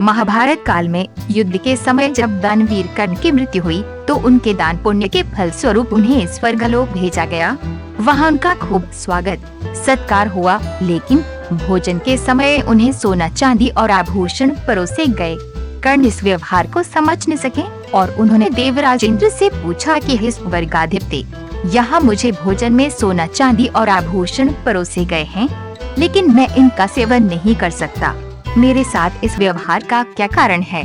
महाभारत काल में युद्ध के समय जब दानवीर कर्ण की मृत्यु हुई तो उनके दान पुण्य के फल स्वरूप उन्हें स्वर्गलोक भेजा गया। वहां उनका खूब स्वागत सत्कार हुआ, लेकिन भोजन के समय उन्हें सोना चांदी और आभूषण परोसे गए। कर्ण इस व्यवहार को समझ न सके और उन्होंने देवराज इंद्र से पूछा कि हे स्वर्गाधिपति, यहाँ मुझे भोजन में सोना चांदी और आभूषण परोसे गए हैं, लेकिन मैं इनका सेवन नहीं कर सकता। मेरे साथ इस व्यवहार का क्या कारण है?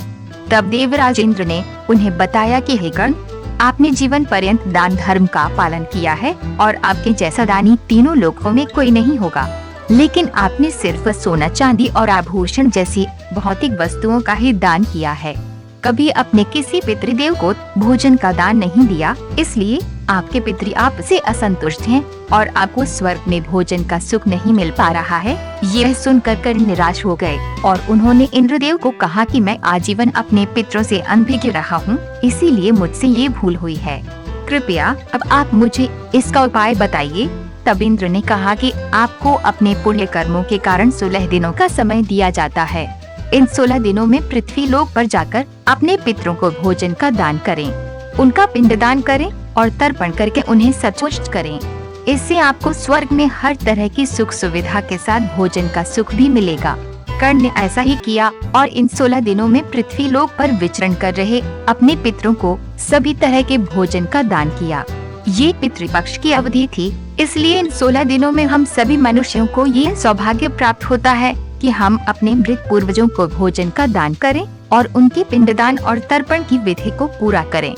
तब देवराज इंद्र ने उन्हें बताया कि हे कर्ण, आपने जीवन पर्यंत दान धर्म का पालन किया है और आपके जैसा दानी तीनों लोकों में कोई नहीं होगा, लेकिन आपने सिर्फ सोना चांदी और आभूषण जैसी भौतिक वस्तुओं का ही दान किया है। कभी अपने किसी पितृदेव को भोजन का दान नहीं दिया, इसलिए आपके पितृ आपसे असंतुष्ट हैं और आपको स्वर्ग में भोजन का सुख नहीं मिल पा रहा है। यह सुनकर कर्ण निराश हो गए और उन्होंने इंद्रदेव को कहा कि मैं आजीवन अपने पितरों से अनभिज्ञ रहा हूँ, इसीलिए मुझसे ये भूल हुई है। कृपया अब आप मुझे इसका उपाय बताइए। तब इंद्र ने कहा कि आपको अपने पुण्य कर्मों के कारण 16 दिनों का समय दिया जाता है। इन 16 दिनों में पृथ्वी लोक पर जाकर अपने पितरों को भोजन का दान करें, उनका पिंडदान करें और तर्पण करके उन्हें संतुष्ट करें। इससे आपको स्वर्ग में हर तरह की सुख सुविधा के साथ भोजन का सुख भी मिलेगा। कर्ण ने ऐसा ही किया और इन 16 दिनों में पृथ्वी लोक पर विचरण कर रहे अपने पितरों को सभी तरह के भोजन का दान किया। ये पितृपक्ष की अवधि थी, इसलिए इन 16 दिनों में हम सभी मनुष्यों को ये सौभाग्य प्राप्त होता है कि हम अपने मृत पूर्वजों को भोजन का दान करें और उनके पिंडदान और तर्पण की विधि को पूरा करें।